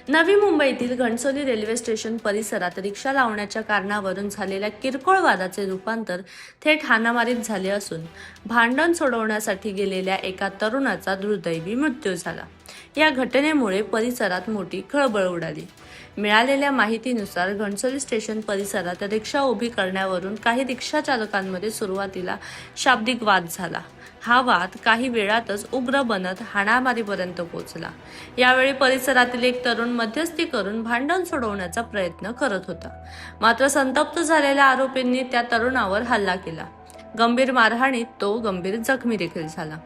नवी मुंबईतील Ghansoli railway station परिसरात रिक्षा लावण्याच्या कारणावरून झालेल्या किरकोळ वादाचे रूपांतर थेट हाणामारीत झाले असून भांडण सोडवण्यासाठी गेलेल्या एका तरुणाचा दुर्दैवी मृत्यू झाला। या घटनेमुळे परिसरात मोठी खळबळ उडाली। मिळालेल्या माहितीनुसार घणसोली स्टेशन परिसरात रिक्षा उभी करण्यावरून काही रिक्षा चालकांमध्ये सुरुवातीला शाब्दिक वाद झाला। हा वाद काही वेळातच उग्र बनत हाणामारीपर्यंत पोहोचला। यावेळी परिसरातील एक तरुण मध्यस्थी करून भांडण सोडवण्याचा प्रयत्न करत होता, मात्र संतप्त झालेल्या आरोपींनी त्या तरुणावर हल्ला केला। गंभीर मारहाणीत तो गंभीर जखमी देखील झाला।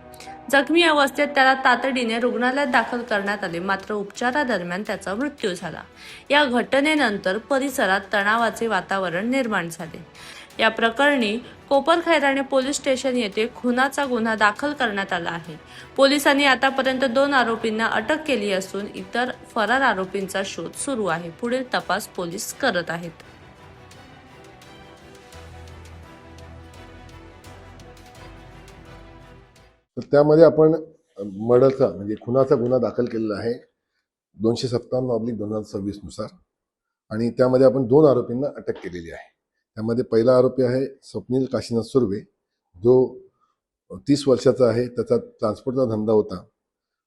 जखमी अवस्थेत त्याला तातडीने रुग्णालयात दाखल करण्यात आले, मात्र उपचारादरम्यान त्याचा मृत्यू झाला। या घटनेनंतर परिसरात तणावाचे वातावरण निर्माण झाले। या प्रकरणी कोपरखैराणे पोलीस स्टेशन येथे खुनाचा गुन्हा दाखल करण्यात आला आहे। पोलिसांनी आतापर्यंत 2 आरोपींना अटक केली असून इतर फरार आरोपींचा शोध सुरू आहे। पुढील तपास पोलीस करत आहेत। तर त्यामध्ये आपण मर्डरचा म्हणजे खुनाचा गुन्हा दाखल केलेला आहे 257/2026 नुसार, आणि त्यामध्ये आपण 2 आरोपींना अटक केलेली आहे। त्यामध्ये पहिला आरोपी आहे स्वप्नील काशीनाथ सुर्वे, जो 30 वर्षाचा आहे, त्याचा ट्रान्सपोर्टचा धंदा होता।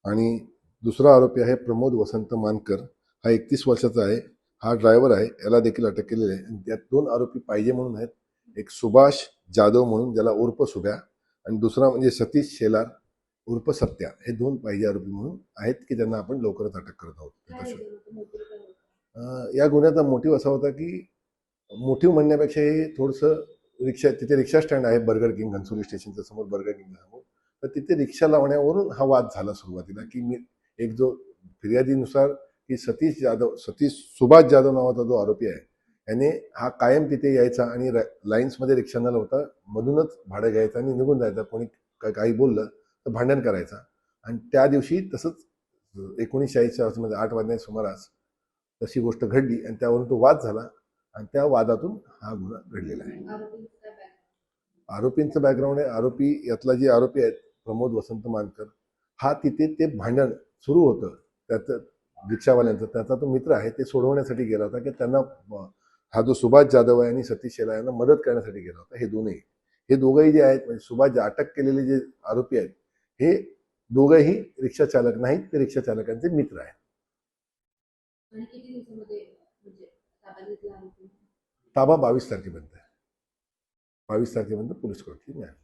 आणि दुसरा आरोपी आहे प्रमोद वसंत मानकर, हा 31 वर्षाचा आहे, हा ड्रायव्हर आहे, याला देखील अटक केलेली आहे। आणि त्यात 2 आरोपी पाहिजे म्हणून आहेत, एक सुभाष जाधव म्हणून ज्याला उर्फ सुभ्या, आणि दुसरा म्हणजे सतीश शेलार उर्फ सत्या, हे 2 पाहिजे आरोपी म्हणून आहेत की त्यांना आपण लवकरच अटक करत आहोत। या गुन्ह्याचा मोटिव्ह असा होता की मोटिव्ह म्हणण्यापेक्षा हे थोडंसं तिथे रिक्षा स्टँड आहे बर्गर किंग घणसोली स्टेशनच्या समोर, बर्गर किंग समोर, तर तिथे रिक्षा लावण्यावरून हा वाद झाला सुरुवातीला। की मी एक जो फिर्यादीनुसार की सतीश सुभाष जाधव नावाचा जो आरोपी आहे, याने हा कायम तिथे यायचा आणि लाईन्समध्ये रिक्षा न लावता मधूनच भाडं घ्यायचं आणि निघून जायचा। कोणी काही बोललं तर भांडण करायचा। आणि त्या दिवशी तसंच 1940च्या आसपास 8 वाजण्याच्या सुमारास तशी गोष्ट घडली आणि त्यावरून तो वाद झाला आणि त्या वादातून हा गुन्हा घडलेला आहे। आरोपींचं बॅकग्राऊंड आहे, आरोपी यातला जे आरोपी आहेत प्रमोद वसंत मानकर, हा तिथे ते भांडण सुरू होतं त्याचं रिक्षावाल्यांचं, त्याचा तो मित्र आहे, ते सोडवण्यासाठी गेला होता की त्यांना हा जो सुभाष जाधव आहे आणि सतीश शेलार यांना मदत करण्यासाठी गेला होता। हे दोघंही जे आहेत, म्हणजे सुभाष अटक केलेले जे आरोपी आहेत, हे दोघंही रिक्षा चालक नाहीत, ते रिक्षा चालकांचे मित्र आहेत। ताबा 22 तारखेपर्यंत आहे, 22 तारखेपर्यंत पोलीस कोठडी मिळाली।